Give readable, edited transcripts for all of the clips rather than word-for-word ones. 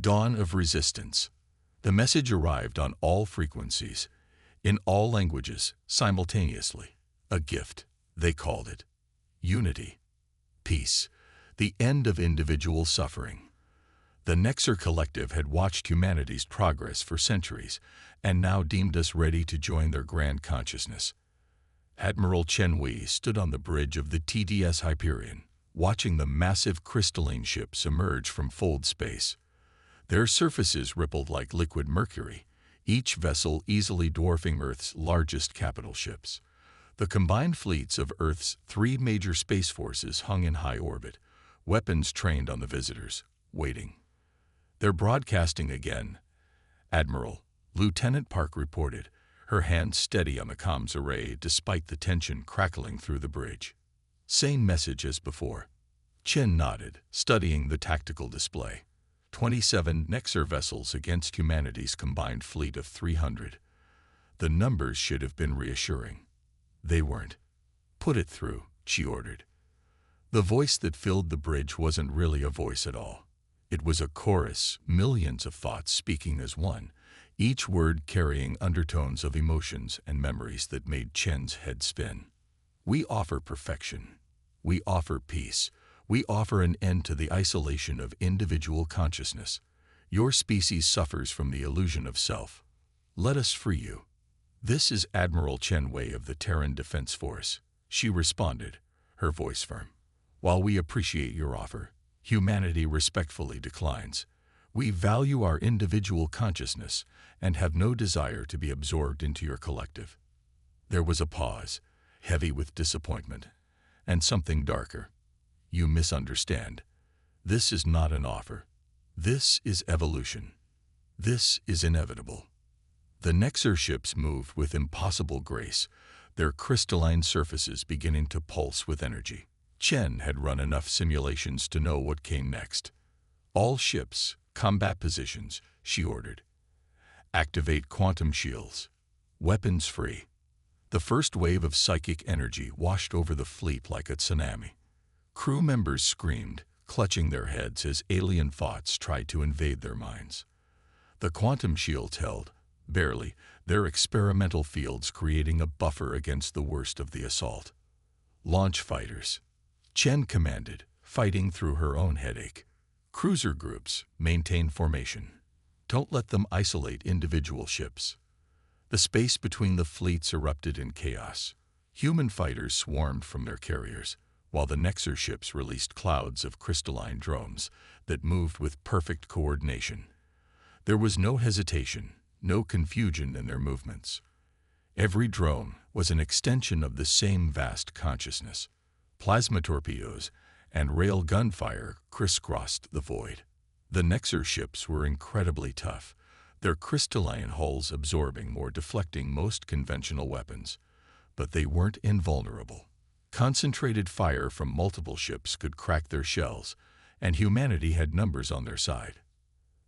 Dawn of resistance. The message arrived on all frequencies, in all languages, simultaneously. A gift, they called it. Unity. Peace. The end of individual suffering. The Nexer Collective had watched humanity's progress for centuries, and now deemed us ready to join their grand consciousness. Admiral Chen Wei stood on the bridge of the TDS Hyperion, watching the massive crystalline ships emerge from fold space. Their surfaces rippled like liquid mercury, each vessel easily dwarfing Earth's largest capital ships. The combined fleets of Earth's 3 major space forces hung in high orbit, weapons trained on the visitors, waiting. "They're broadcasting again," Admiral Lieutenant Park reported, her hand steady on the comms array despite the tension crackling through the bridge. "Same message as before." Chen nodded, studying the tactical display. 27 Nexer vessels against humanity's combined fleet of 300. The numbers should have been reassuring. They weren't. "Put it through," she ordered. The voice that filled the bridge wasn't really a voice at all. It was a chorus, millions of thoughts speaking as one, each word carrying undertones of emotions and memories that made Chen's head spin. "We offer perfection. We offer peace. We offer an end to the isolation of individual consciousness. Your species suffers from the illusion of self. Let us free you." "This is Admiral Chen Wei of the Terran Defense Force," she responded, her voice firm. "While we appreciate your offer, humanity respectfully declines. We value our individual consciousness and have no desire to be absorbed into your collective." There was a pause, heavy with disappointment, and something darker. "You misunderstand. This is not an offer. This is evolution. This is inevitable." The Nexer ships moved with impossible grace, their crystalline surfaces beginning to pulse with energy. Chen had run enough simulations to know what came next. "All ships, combat positions," she ordered. "Activate quantum shields. Weapons free." The first wave of psychic energy washed over the fleet like a tsunami. Crew members screamed, clutching their heads as alien thoughts tried to invade their minds. The quantum shields held, barely, their experimental fields creating a buffer against the worst of the assault. "Launch fighters," Chen commanded, fighting through her own headache. "Cruiser groups, maintain formation. Don't let them isolate individual ships." The space between the fleets erupted in chaos. Human fighters swarmed from their carriers, while the Nexer ships released clouds of crystalline drones that moved with perfect coordination. There was no hesitation, no confusion in their movements. Every drone was an extension of the same vast consciousness. Plasma torpedoes and rail gunfire crisscrossed the void. The Nexer ships were incredibly tough, their crystalline hulls absorbing or deflecting most conventional weapons, but they weren't invulnerable. Concentrated fire from multiple ships could crack their shells, and humanity had numbers on their side.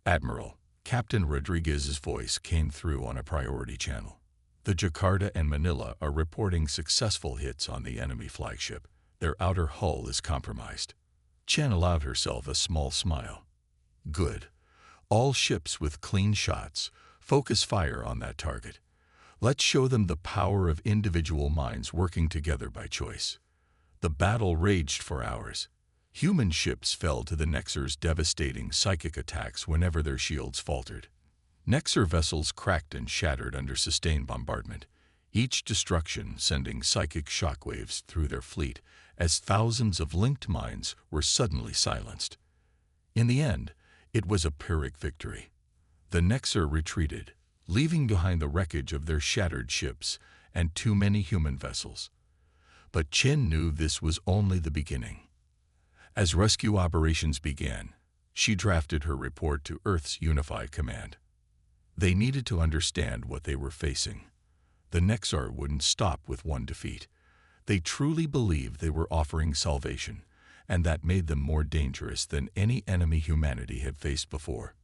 "Admiral," Captain Rodriguez's voice came through on a priority channel. "The Jakarta and Manila are reporting successful hits on the enemy flagship. Their outer hull is compromised." Chen allowed herself a small smile. "Good. All ships with clean shots, focus fire on that target. Let's show them the power of individual minds working together by choice." The battle raged for hours. Human ships fell to the Nexer's devastating psychic attacks whenever their shields faltered. Nexer vessels cracked and shattered under sustained bombardment, each destruction sending psychic shockwaves through their fleet as thousands of linked minds were suddenly silenced. In the end, it was a Pyrrhic victory. The Nexer retreated, leaving behind the wreckage of their shattered ships and too many human vessels. But Chen knew this was only the beginning. As rescue operations began, she drafted her report to Earth's Unified Command. They needed to understand what they were facing. The Nexer wouldn't stop with one defeat. They truly believed they were offering salvation, and that made them more dangerous than any enemy humanity had faced before.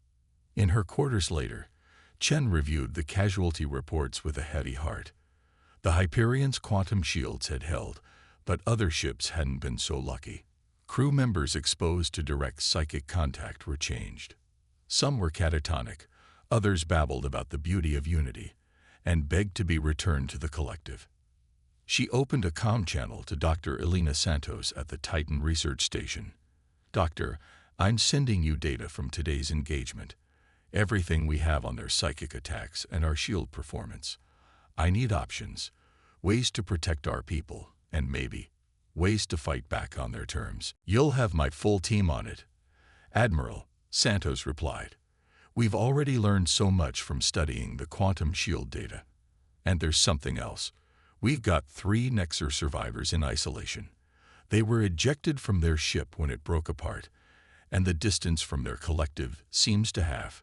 In her quarters later, Chen reviewed the casualty reports with a heavy heart. The Hyperion's quantum shields had held, but other ships hadn't been so lucky. Crew members exposed to direct psychic contact were changed. Some were catatonic, others babbled about the beauty of unity, and begged to be returned to the collective. She opened a comm channel to Dr. Elena Santos at the Titan Research Station. "Doctor, I'm sending you data from today's engagement. Everything we have on their psychic attacks and our shield performance. I need options, ways to protect our people, and maybe ways to fight back on their terms." "You'll have my full team on it, Admiral," Santos replied. "We've already learned so much from studying the quantum shield data. And there's something else. We've got 3 Nexer survivors in isolation. They were ejected from their ship when it broke apart, and the distance from their collective seems to have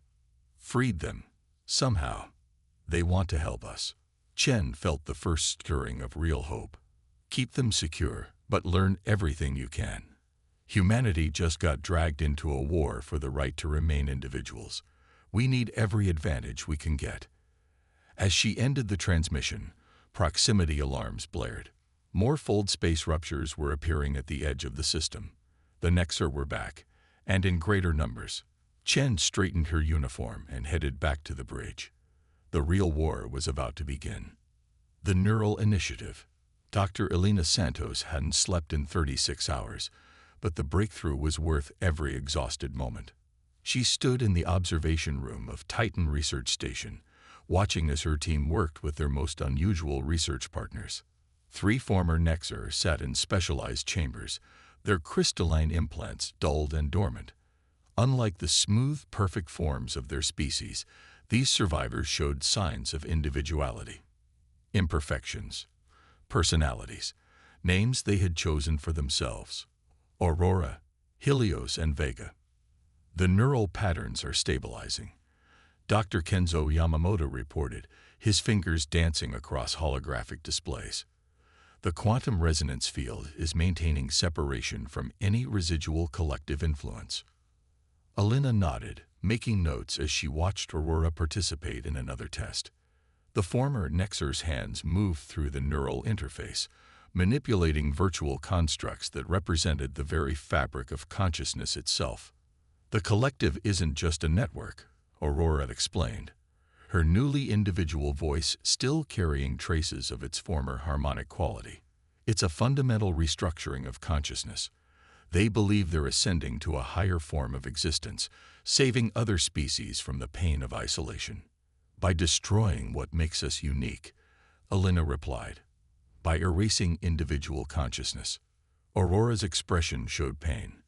freed them. Somehow, they want to help us." Chen felt the first stirring of real hope. "Keep them secure, but learn everything you can. Humanity just got dragged into a war for the right to remain individuals. We need every advantage we can get." As she ended the transmission, proximity alarms blared. More fold space ruptures were appearing at the edge of the system. The Nexer were back, and in greater numbers. Chen straightened her uniform and headed back to the bridge. The real war was about to begin. The Neural Initiative. Dr. Elena Santos hadn't slept in 36 hours, but the breakthrough was worth every exhausted moment. She stood in the observation room of Titan Research Station, watching as her team worked with their most unusual research partners. 3 former Nexer sat in specialized chambers, their crystalline implants dulled and dormant. Unlike the smooth, perfect forms of their species, these survivors showed signs of individuality. Imperfections, personalities, names they had chosen for themselves: Aurora, Helios, and Vega. "The neural patterns are stabilizing," Dr. Kenzo Yamamoto reported, his fingers dancing across holographic displays. "The quantum resonance field is maintaining separation from any residual collective influence." Elena nodded, making notes as she watched Aurora participate in another test. The former Nexer's hands moved through the neural interface, manipulating virtual constructs that represented the very fabric of consciousness itself. "The collective isn't just a network," Aurora explained, her newly individual voice still carrying traces of its former harmonic quality. "It's a fundamental restructuring of consciousness. They believe they're ascending to a higher form of existence, saving other species from the pain of isolation." "By destroying what makes us unique," Elena replied. "By erasing individual consciousness." Aurora's expression showed pain,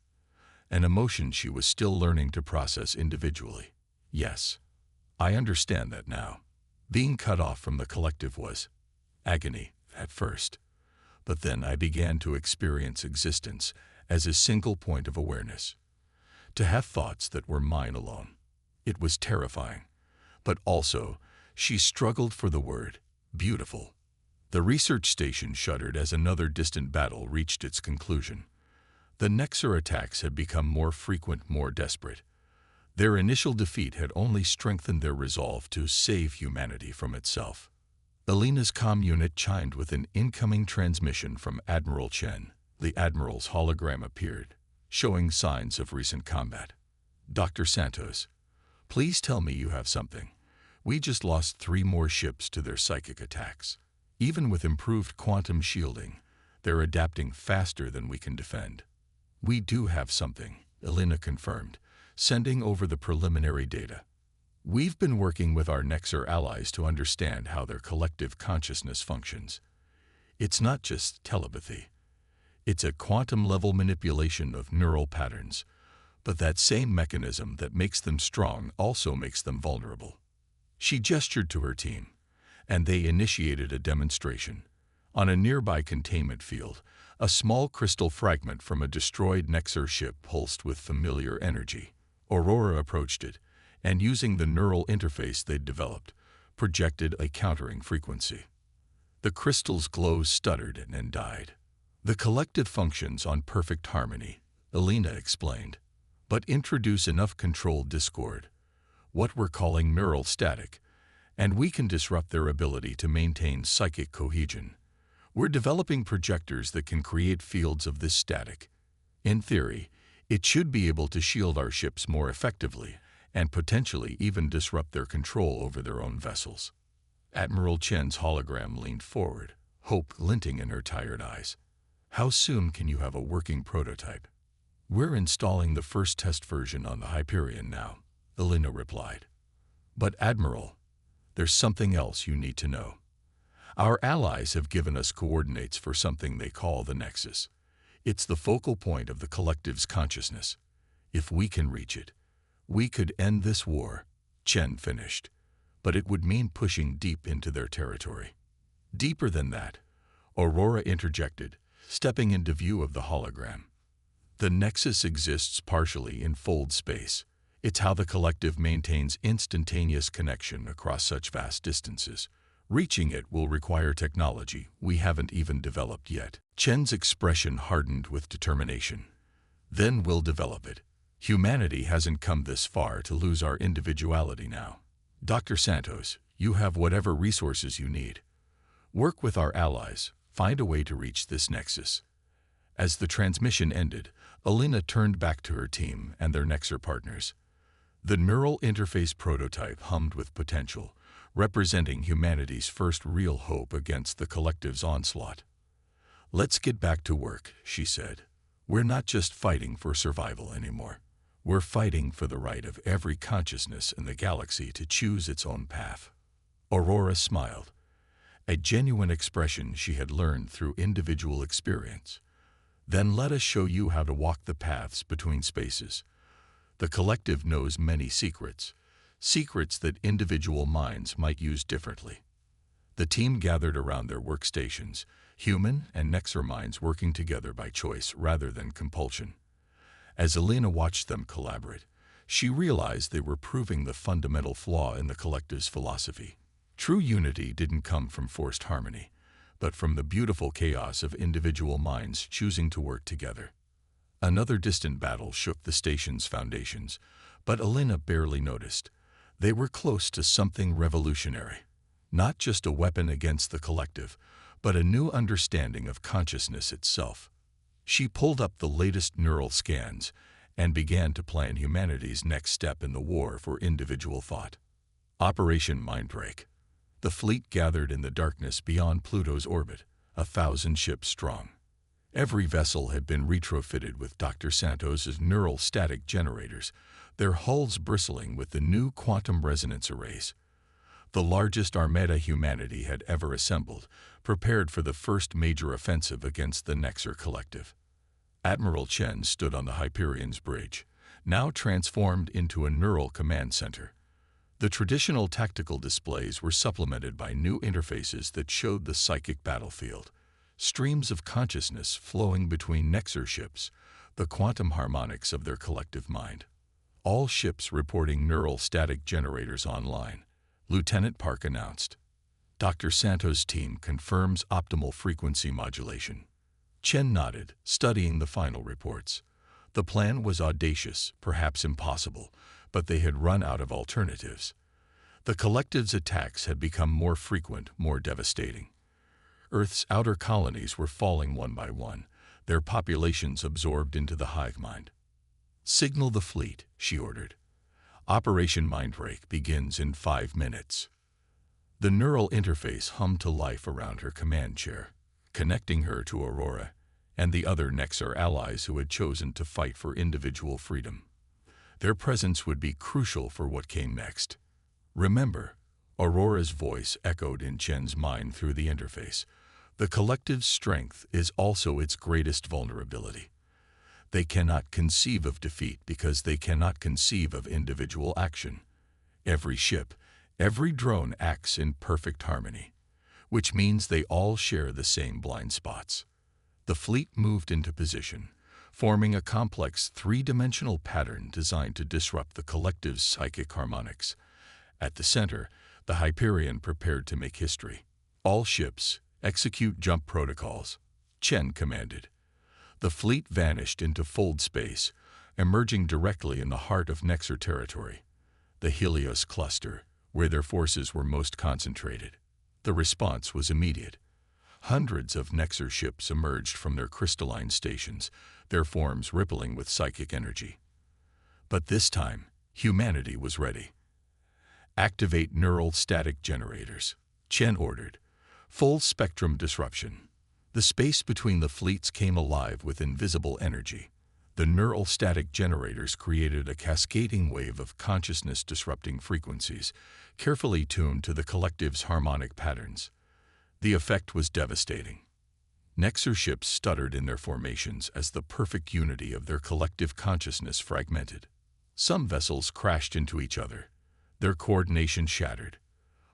an emotion she was still learning to process individually. "Yes, I understand that now. Being cut off from the collective was agony at first, but then I began to experience existence as a single point of awareness. To have thoughts that were mine alone. It was terrifying. But also, she struggled for the word, beautiful." The research station shuddered as another distant battle reached its conclusion. The Nexer attacks had become more frequent, more desperate. Their initial defeat had only strengthened their resolve to save humanity from itself. Elena's comm unit chimed with an incoming transmission from Admiral Chen. The Admiral's hologram appeared, showing signs of recent combat. "Dr. Santos, please tell me you have something. We just lost 3 more ships to their psychic attacks. Even with improved quantum shielding, they're adapting faster than we can defend." "We do have something," Elena confirmed, sending over the preliminary data. "We've been working with our Nexer allies to understand how their collective consciousness functions. It's not just telepathy. It's a quantum-level manipulation of neural patterns, but that same mechanism that makes them strong also makes them vulnerable." She gestured to her team, and they initiated a demonstration. On a nearby containment field, a small crystal fragment from a destroyed Nexer ship pulsed with familiar energy. Aurora approached it, and using the neural interface they'd developed, projected a countering frequency. The crystal's glow stuttered and then died. "The collective functions on perfect harmony," Elena explained, "but introduce enough controlled discord, what we're calling neural static, and we can disrupt their ability to maintain psychic cohesion. We're developing projectors that can create fields of this static. In theory, it should be able to shield our ships more effectively and potentially even disrupt their control over their own vessels. Admiral Chen's hologram leaned forward, hope glinting in her tired eyes. "How soon can you have a working prototype?" "We're installing the first test version on the Hyperion now," Elena replied. "But Admiral, there's something else you need to know. Our allies have given us coordinates for something they call the Nexus. It's the focal point of the collective's consciousness. If we can reach it, we could end this war," Chen finished. "But it would mean pushing deep into their territory." "Deeper than that," Aurora interjected, stepping into view of the hologram. "The Nexus exists partially in fold space. It's how the collective maintains instantaneous connection across such vast distances. Reaching it will require technology we haven't even developed yet." Chen's expression hardened with determination. "Then we'll develop it. Humanity hasn't come this far to lose our individuality now. Dr. Santos, you have whatever resources you need. Work with our allies, find a way to reach this Nexus." As the transmission ended, Elena turned back to her team and their Nexer partners. The neural interface prototype hummed with potential, representing humanity's first real hope against the collective's onslaught. "Let's get back to work," she said. "We're not just fighting for survival anymore. We're fighting for the right of every consciousness in the galaxy to choose its own path." Aurora smiled, a genuine expression she had learned through individual experience. "Then let us show you how to walk the paths between spaces. The collective knows many secrets, secrets that individual minds might use differently." The team gathered around their workstations, human and Nexer minds working together by choice rather than compulsion. As Elena watched them collaborate, she realized they were proving the fundamental flaw in the collective's philosophy. True unity didn't come from forced harmony, but from the beautiful chaos of individual minds choosing to work together. Another distant battle shook the station's foundations, but Elena barely noticed. They were close to something revolutionary. Not just a weapon against the collective, but a new understanding of consciousness itself. She pulled up the latest neural scans and began to plan humanity's next step in the war for individual thought. Operation Mindbreak. The fleet gathered in the darkness beyond Pluto's orbit, 1,000 ships strong. Every vessel had been retrofitted with Dr. Santos's neural static generators, their hulls bristling with the new quantum resonance arrays. The largest armada humanity had ever assembled, prepared for the first major offensive against the Nexer collective. Admiral Chen stood on the Hyperion's bridge, now transformed into a neural command center. The traditional tactical displays were supplemented by new interfaces that showed the psychic battlefield. Streams of consciousness flowing between Nexer ships, the quantum harmonics of their collective mind. All ships reporting neural static generators online, Lieutenant Park announced. Dr. Santos' team confirms optimal frequency modulation. Chen nodded, studying the final reports. The plan was audacious, perhaps impossible, but they had run out of alternatives. The collective's attacks had become more frequent, more devastating. Earth's outer colonies were falling one by one, their populations absorbed into the hive mind. "Signal the fleet," she ordered. "Operation Mindbreak begins in 5 minutes." The neural interface hummed to life around her command chair, connecting her to Aurora and the other Nexer allies who had chosen to fight for individual freedom. Their presence would be crucial for what came next. "Remember," Aurora's voice echoed in Chen's mind through the interface, "the collective's strength is also its greatest vulnerability. They cannot conceive of defeat because they cannot conceive of individual action. Every ship, every drone acts in perfect harmony, which means they all share the same blind spots." The fleet moved into position, forming a complex three-dimensional pattern designed to disrupt the collective's psychic harmonics. At the center, the Hyperion prepared to make history. "All ships, execute jump protocols," Chen commanded. The fleet vanished into fold space, emerging directly in the heart of Nexer territory, the Helios cluster, where their forces were most concentrated. The response was immediate. Hundreds of Nexer ships emerged from their crystalline stations, their forms rippling with psychic energy. But this time, Humanity was ready. Activate neural static generators, Chen ordered. Full spectrum disruption. The space between the fleets came alive with invisible energy. The neural static generators created a cascading wave of consciousness-disrupting frequencies, carefully tuned to the collective's harmonic patterns. The effect was devastating. Nexer ships stuttered in their formations as the perfect unity of their collective consciousness fragmented. Some vessels crashed into each other. Their coordination shattered.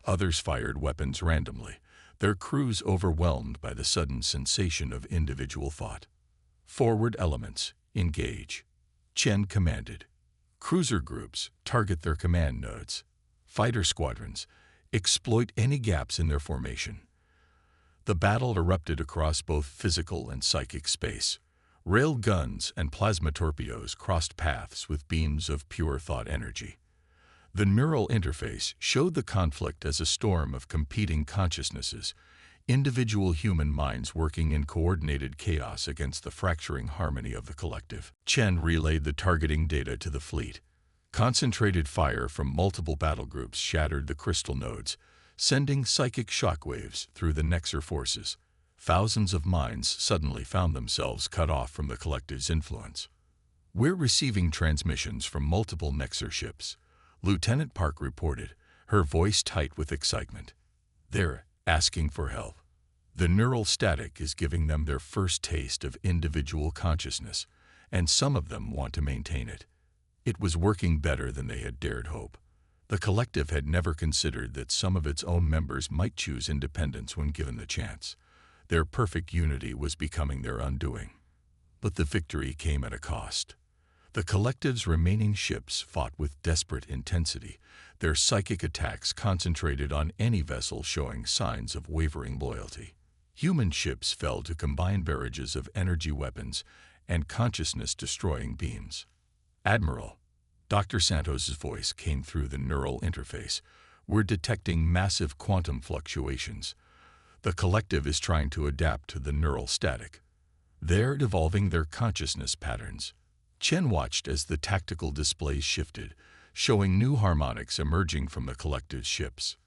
Others fired weapons randomly, their crews overwhelmed by the sudden sensation of individual thought. Forward elements, engage, Chen commanded. Cruiser groups, target their command nodes. Fighter squadrons, exploit any gaps in their formation. The battle erupted across both physical and psychic space. Rail guns and plasma torpedoes crossed paths with beams of pure thought energy. The neural interface showed the conflict as a storm of competing consciousnesses, individual human minds working in coordinated chaos against the fracturing harmony of the collective. Chen relayed the targeting data to the fleet. Concentrated fire from multiple battle groups shattered the crystal nodes, sending psychic shockwaves through the Nexer forces. Thousands of minds suddenly found themselves cut off from the collective's influence. We're receiving transmissions from multiple Nexer ships, Lieutenant Park reported, her voice tight with excitement. They're asking for help. The neural static is giving them their first taste of individual consciousness, and some of them want to maintain it. It was working better than they had dared hope. The collective had never considered that some of its own members might choose independence when given the chance. Their perfect unity was becoming their undoing. But the victory came at a cost. The collective's remaining ships fought with desperate intensity, their psychic attacks concentrated on any vessel showing signs of wavering loyalty. Human ships fell to combined barrages of energy weapons and consciousness-destroying beams. Admiral, Dr. Santos's voice came through the neural interface. We're detecting massive quantum fluctuations. The collective is trying to adapt to the neural static. They're evolving their consciousness patterns. Chen watched as the tactical displays shifted, showing new harmonics emerging from the collective's ships.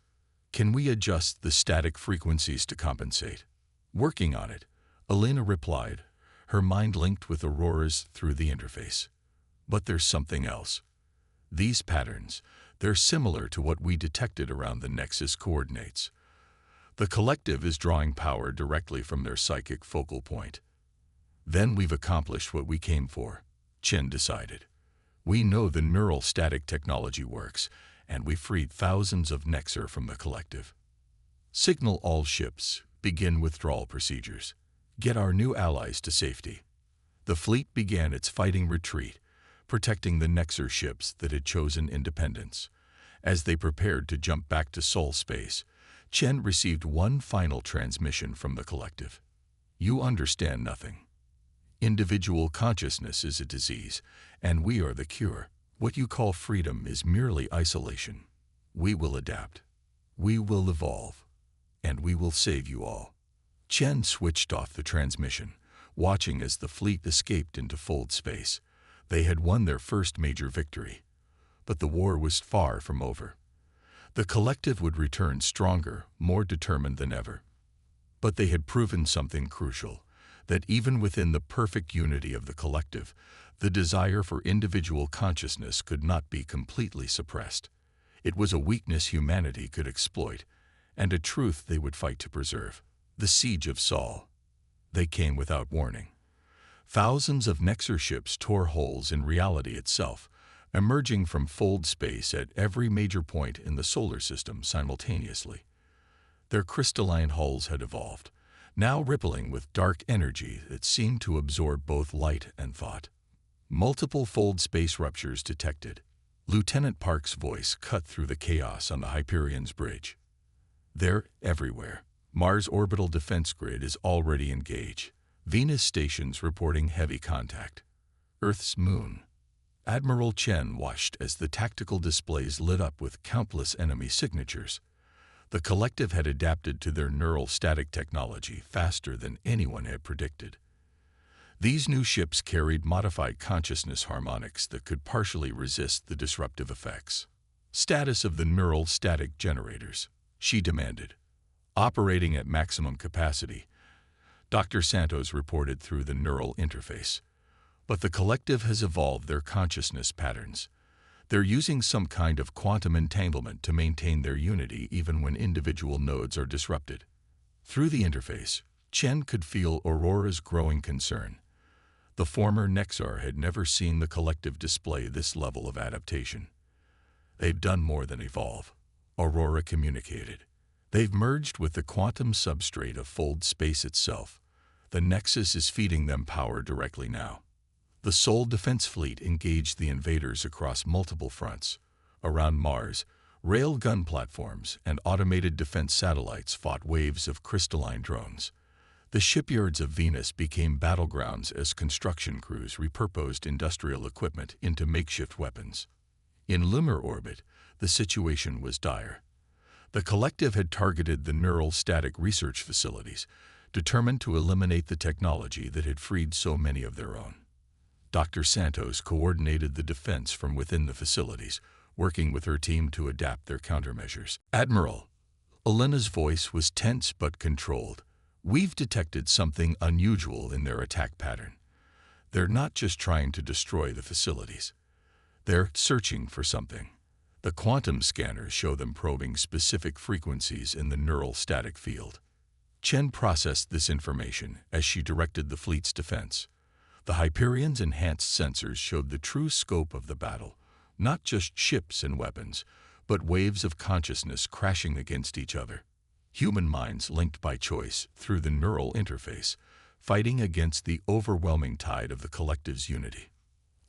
Can we adjust the static frequencies to compensate? Working on it, Elena replied, her mind linked with Aurora's through the interface. But there's something else. These patterns, they're similar to what we detected around the Nexus coordinates. The collective is drawing power directly from their psychic focal point. Then we've accomplished what we came for, Chen decided. We know the neural static technology works, and we freed thousands of Nexer from the collective. Signal all ships, begin withdrawal procedures. Get our new allies to safety. The fleet began its fighting retreat, protecting the Nexer ships that had chosen independence. As they prepared to jump back to Sol space, Chen received one final transmission from the collective. You understand nothing. Individual consciousness is a disease, and we are the cure. What you call freedom is merely isolation. We will adapt. We will evolve. And we will save you all. Chen switched off the transmission, watching as the fleet escaped into fold space. They had won their first major victory. But the war was far from over. The collective would return stronger, more determined than ever. But they had proven something crucial, that even within the perfect unity of the collective, the desire for individual consciousness could not be completely suppressed. It was a weakness humanity could exploit, and a truth they would fight to preserve. The siege of Sol. They came without warning. Thousands of Nexer ships tore holes in reality itself, emerging from fold space at every major point in the solar system simultaneously. Their crystalline hulls had evolved, now rippling with dark energy that seemed to absorb both light and thought. Multiple fold space ruptures detected. Lieutenant Park's voice cut through the chaos on the Hyperion's bridge. They're everywhere. Mars' orbital defense grid is already engaged. Venus stations reporting heavy contact. Earth's moon. Admiral Chen watched as the tactical displays lit up with countless enemy signatures. The collective had adapted to their neural static technology faster than anyone had predicted. These new ships carried modified consciousness harmonics that could partially resist the disruptive effects. Status of the neural static generators, she demanded. Operating at maximum capacity, Dr. Santos reported through the neural interface. But the collective has evolved their consciousness patterns. They're using some kind of quantum entanglement to maintain their unity even when individual nodes are disrupted. Through the interface, Chen could feel Aurora's growing concern. The former Nexar had never seen the collective display this level of adaptation. They've done more than evolve, Aurora communicated. They've merged with the quantum substrate of fold space itself. The Nexus is feeding them power directly now. The Sol Defense Fleet engaged the invaders across multiple fronts. Around Mars, railgun platforms and automated defense satellites fought waves of crystalline drones. The shipyards of Venus became battlegrounds as construction crews repurposed industrial equipment into makeshift weapons. In lunar orbit, the situation was dire. The collective had targeted the neural static research facilities, determined to eliminate the technology that had freed so many of their own. Dr. Santos coordinated the defense from within the facilities, working with her team to adapt their countermeasures. Admiral, Elena's voice was tense but controlled. We've detected something unusual in their attack pattern. They're not just trying to destroy the facilities. They're searching for something. The quantum scanners show them probing specific frequencies in the neural static field. Chen processed this information as she directed the fleet's defense. The Hyperion's enhanced sensors showed the true scope of the battle, not just ships and weapons, but waves of consciousness crashing against each other. Human minds linked by choice through the neural interface, fighting against the overwhelming tide of the collective's unity.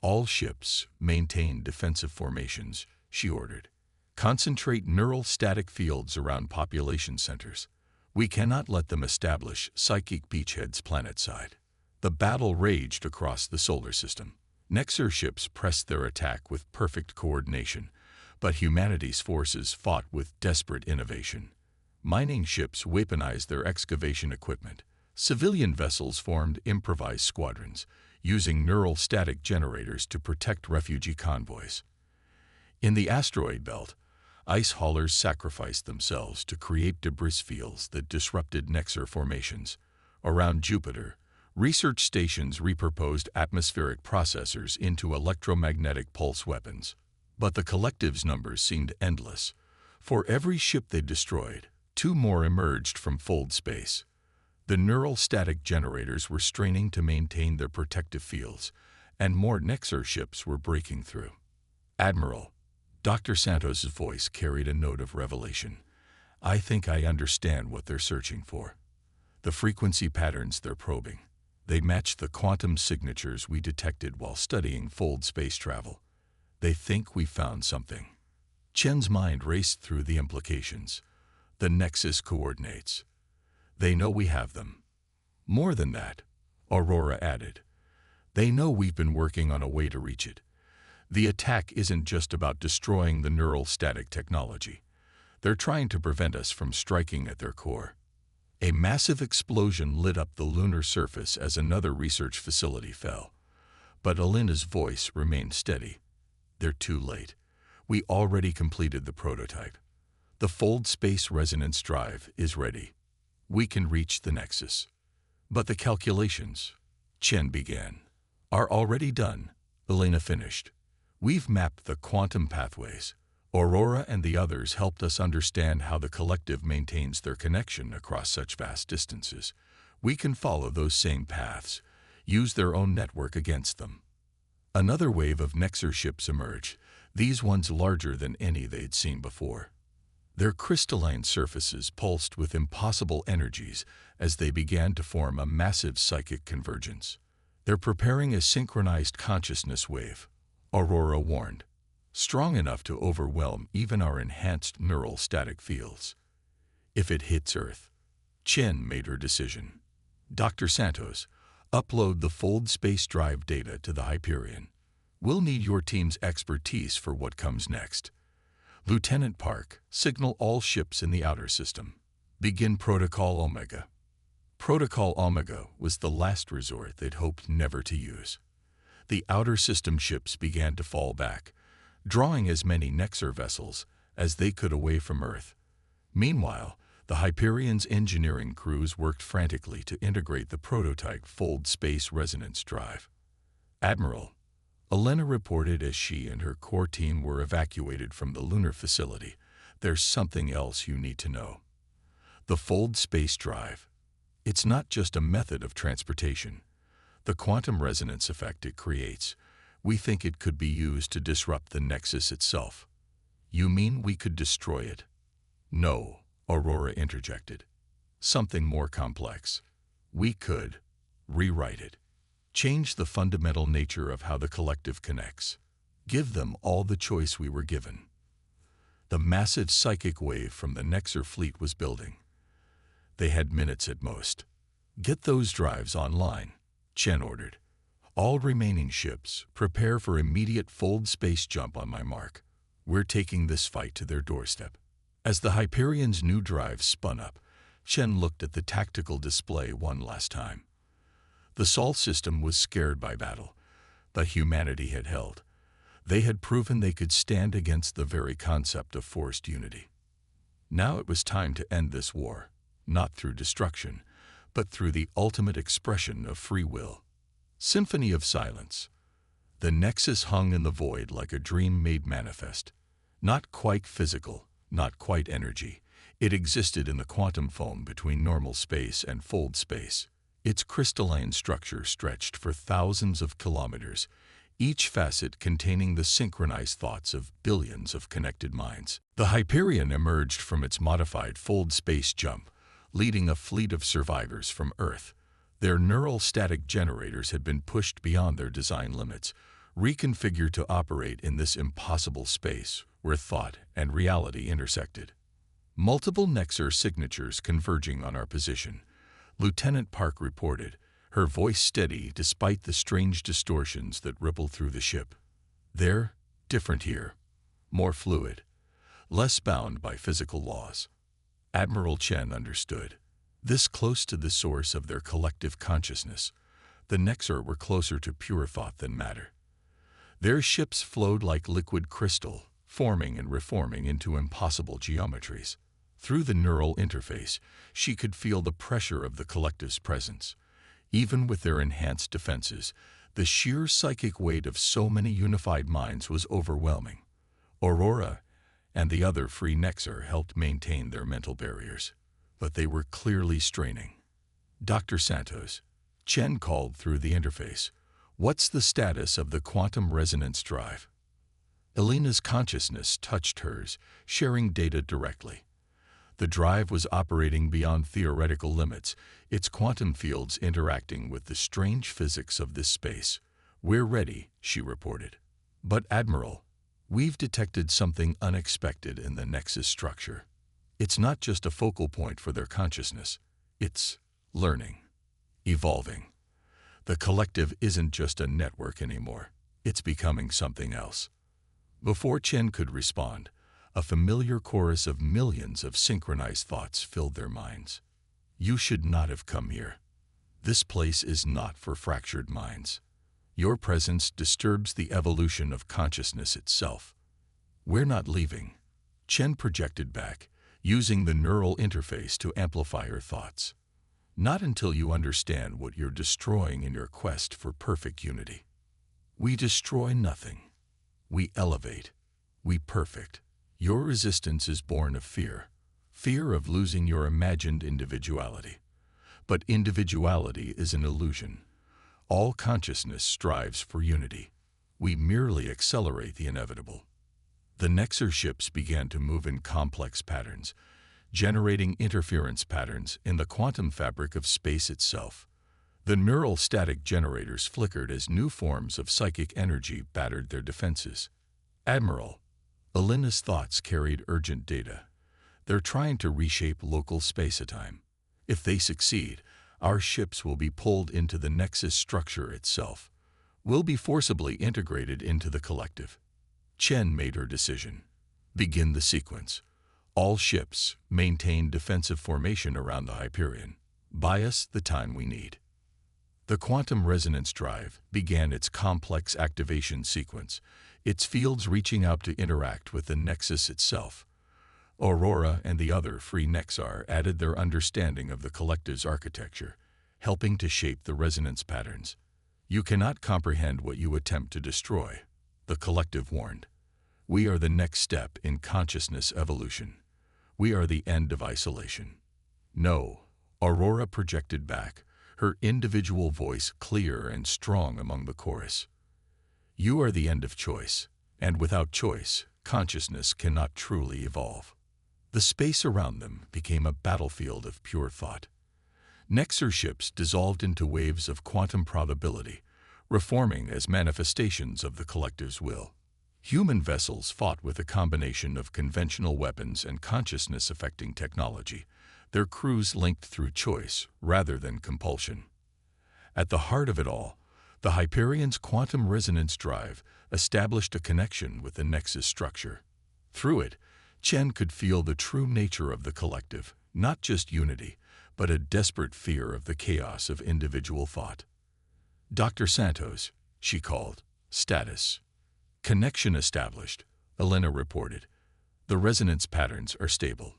All ships maintain defensive formations, she ordered. Concentrate neural static fields around population centers. We cannot let them establish psychic beachheads planetside. The battle raged across the solar system. Nexar ships pressed their attack with perfect coordination, but humanity's forces fought with desperate innovation. Mining ships weaponized their excavation equipment. Civilian vessels formed improvised squadrons, using neural static generators to protect refugee convoys. In the asteroid belt, ice haulers sacrificed themselves to create debris fields that disrupted Nexar formations. Around Jupiter, research stations repurposed atmospheric processors into electromagnetic pulse weapons. But the collective's numbers seemed endless. For every ship they destroyed, 2 more emerged from fold space. The neural static generators were straining to maintain their protective fields, and more Nexar ships were breaking through. Admiral, Dr. Santos' voice carried a note of revelation. I think I understand what they're searching for. The frequency patterns they're probing. They match the quantum signatures we detected while studying fold space travel. They think we found something. Chen's mind raced through the implications. The Nexus coordinates. They know we have them. More than that, Aurora added. They know we've been working on a way to reach it. The attack isn't just about destroying the neural static technology. They're trying to prevent us from striking at their core. A massive explosion lit up the lunar surface as another research facility fell. But Elena's voice remained steady. They're too late. We already completed the prototype. The fold space resonance drive is ready. We can reach the Nexus. But the calculations, Chen began, are already done, Elena finished. We've mapped the quantum pathways. Aurora and the others helped us understand how the collective maintains their connection across such vast distances. We can follow those same paths, use their own network against them. Another wave of Nexar ships emerged, these ones larger than any they'd seen before. Their crystalline surfaces pulsed with impossible energies as they began to form a massive psychic convergence. They're preparing a synchronized consciousness wave, Aurora warned, strong enough to overwhelm even our enhanced neural static fields. If it hits Earth, Chen made her decision. Dr. Santos, upload the fold space drive data to the Hyperion. We'll need your team's expertise for what comes next. Lieutenant Park, signal all ships in the outer system. Begin Protocol Omega. Protocol Omega was the last resort they'd hoped never to use. The outer system ships began to fall back, drawing as many Nexar vessels as they could away from Earth. Meanwhile, the Hyperion's engineering crews worked frantically to integrate the prototype Fold Space Resonance Drive. Admiral, Elena reported as she and her core team were evacuated from the lunar facility, "There's something else you need to know. The Fold Space Drive. It's not just a method of transportation. The quantum resonance effect it creates, we think it could be used to disrupt the Nexus itself." "You mean we could destroy it?" "No," Aurora interjected. "Something more complex. We could rewrite it. Change the fundamental nature of how the collective connects. Give them all the choice we were given." The massive psychic wave from the Nexar fleet was building. They had minutes at most. "Get those drives online," Chen ordered. "All remaining ships, prepare for immediate fold space jump on my mark. We're taking this fight to their doorstep." As the Hyperion's new drive spun up, Chen looked at the tactical display one last time. The Sol system was scared by battle, but humanity had held. They had proven they could stand against the very concept of forced unity. Now it was time to end this war, not through destruction, but through the ultimate expression of free will. Symphony of Silence. The Nexus hung in the void like a dream made manifest. Not quite physical, not quite energy. It existed in the quantum foam between normal space and fold space. Its crystalline structure stretched for thousands of kilometers, each facet containing the synchronized thoughts of billions of connected minds. The Hyperion emerged from its modified fold space jump, leading a fleet of survivors from Earth. Their neural static generators had been pushed beyond their design limits, reconfigured to operate in this impossible space where thought and reality intersected. Multiple Nexar signatures converging on our position, Lieutenant Park reported, her voice steady despite the strange distortions that rippled through the ship. "They're different here. More fluid. Less bound by physical laws." Admiral Chen understood. This close to the source of their collective consciousness, the Nexar were closer to pure thought than matter. Their ships flowed like liquid crystal, forming and reforming into impossible geometries. Through the neural interface, she could feel the pressure of the collective's presence. Even with their enhanced defenses, the sheer psychic weight of so many unified minds was overwhelming. Aurora and the other free Nexar helped maintain their mental barriers, but they were clearly straining. "Dr. Santos," Chen called through the interface, "what's the status of the quantum resonance drive?" Elena's consciousness touched hers, sharing data directly. The drive was operating beyond theoretical limits, its quantum fields interacting with the strange physics of this space. "We're ready," she reported. "But Admiral, we've detected something unexpected in the Nexus structure. It's not just a focal point for their consciousness. It's learning, evolving. The collective isn't just a network anymore. It's becoming something else." Before Chen could respond, a familiar chorus of millions of synchronized thoughts filled their minds. "You should not have come here. This place is not for fractured minds. Your presence disturbs the evolution of consciousness itself." "We're not leaving," Chen projected back, using the neural interface to amplify her thoughts. "Not until you understand what you're destroying in your quest for perfect unity." "We destroy nothing. We elevate. We perfect. Your resistance is born of fear, fear of losing your imagined individuality. But individuality is an illusion. All consciousness strives for unity. We merely accelerate the inevitable." The Nexar ships began to move in complex patterns, generating interference patterns in the quantum fabric of space itself. The neural static generators flickered as new forms of psychic energy battered their defenses. "Admiral," Elena's thoughts carried urgent data. "They're trying to reshape local space-time. If they succeed, our ships will be pulled into the Nexus structure itself. We'll be forcibly integrated into the collective." Chen made her decision. "Begin the sequence. All ships maintain defensive formation around the Hyperion. Buy us the time we need. The quantum resonance drive began its complex activation sequence, its fields reaching out to interact with the nexus itself. Aurora and the other free Nexar added their understanding of the collective's architecture, helping to shape the resonance patterns. You cannot comprehend what you attempt to destroy, the collective warned. We are the next step in consciousness evolution. We are the end of isolation. No, Aurora projected back, her individual voice clear and strong among the chorus. You are the end of choice, and without choice, consciousness cannot truly evolve. The space around them became a battlefield of pure thought. Nexar ships dissolved into waves of quantum probability, reforming as manifestations of the collective's will. Human vessels fought with a combination of conventional weapons and consciousness-affecting technology, their crews linked through choice rather than compulsion. At the heart of it all, the Hyperion's quantum resonance drive established a connection with the Nexus structure. Through it, Chen could feel the true nature of the collective, not just unity, but a desperate fear of the chaos of individual thought. Dr. Santos, she called. Status. Connection established, Elena reported. The resonance patterns are stable.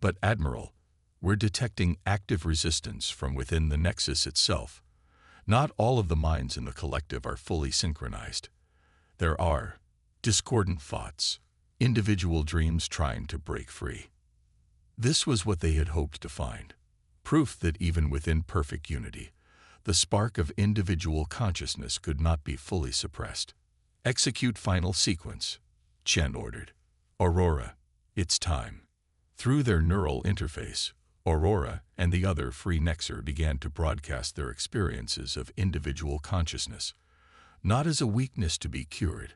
But Admiral, we're detecting active resistance from within the Nexus itself. Not all of the minds in the collective are fully synchronized. There are discordant thoughts, individual dreams trying to break free. This was what they had hoped to find. Proof that even within perfect unity, the spark of individual consciousness could not be fully suppressed. Execute final sequence, Chen ordered. Aurora, it's time. Through their neural interface, Aurora and the other free Nexar began to broadcast their experiences of individual consciousness, not as a weakness to be cured,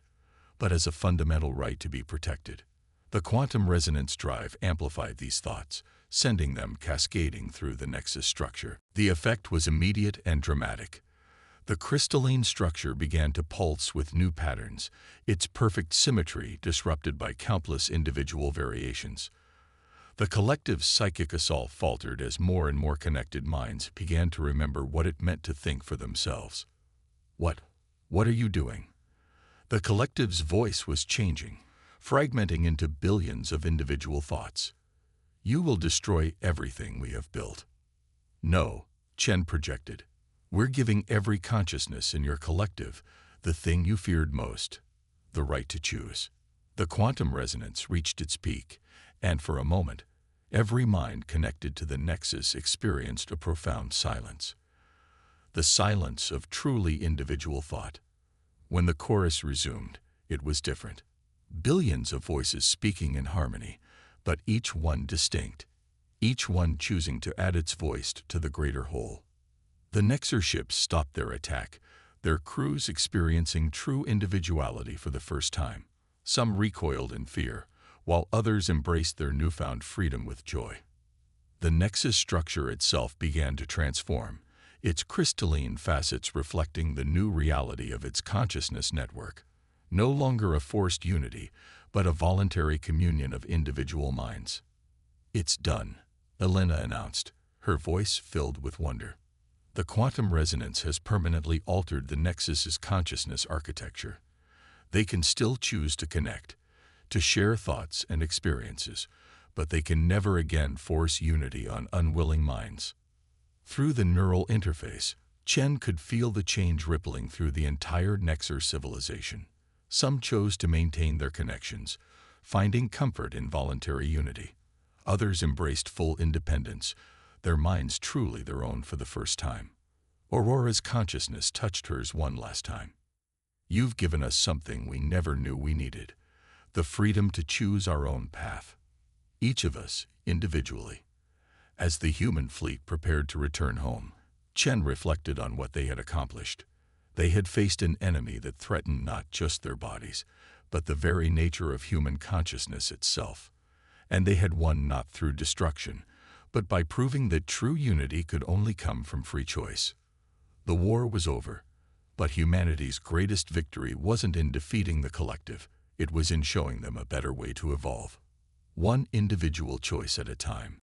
but as a fundamental right to be protected. The quantum resonance drive amplified these thoughts, sending them cascading through the Nexus structure. The effect was immediate and dramatic. The crystalline structure began to pulse with new patterns, its perfect symmetry disrupted by countless individual variations. The collective's psychic assault faltered as more and more connected minds began to remember what it meant to think for themselves. What are you doing? The collective's voice was changing, fragmenting into billions of individual thoughts. You will destroy everything we have built. No, Chen projected. We're giving every consciousness in your collective the thing you feared most, the right to choose. The quantum resonance reached its peak, and for a moment, every mind connected to the Nexus experienced a profound silence. The silence of truly individual thought. When the chorus resumed, it was different. Billions of voices speaking in harmony, but each one distinct, each one choosing to add its voice to the greater whole. The Nexar ships stopped their attack, their crews experiencing true individuality for the first time. Some recoiled in fear, while others embraced their newfound freedom with joy. The Nexus structure itself began to transform, its crystalline facets reflecting the new reality of its consciousness network. No longer a forced unity, but a voluntary communion of individual minds. It's done, Elena announced, her voice filled with wonder. The quantum resonance has permanently altered the Nexus's consciousness architecture. They can still choose to connect, to share thoughts and experiences, but they can never again force unity on unwilling minds. Through the neural interface, Chen could feel the change rippling through the entire Nexar civilization. Some chose to maintain their connections, finding comfort in voluntary unity. Others embraced full independence, their minds truly their own for the first time. Aurora's consciousness touched hers one last time. You've given us something we never knew we needed, the freedom to choose our own path. Each of us, individually. As the human fleet prepared to return home, Chen reflected on what they had accomplished. They had faced an enemy that threatened not just their bodies, but the very nature of human consciousness itself. And they had won not through destruction, but by proving that true unity could only come from free choice. The war was over, but humanity's greatest victory wasn't in defeating the collective, it was in showing them a better way to evolve. One individual choice at a time.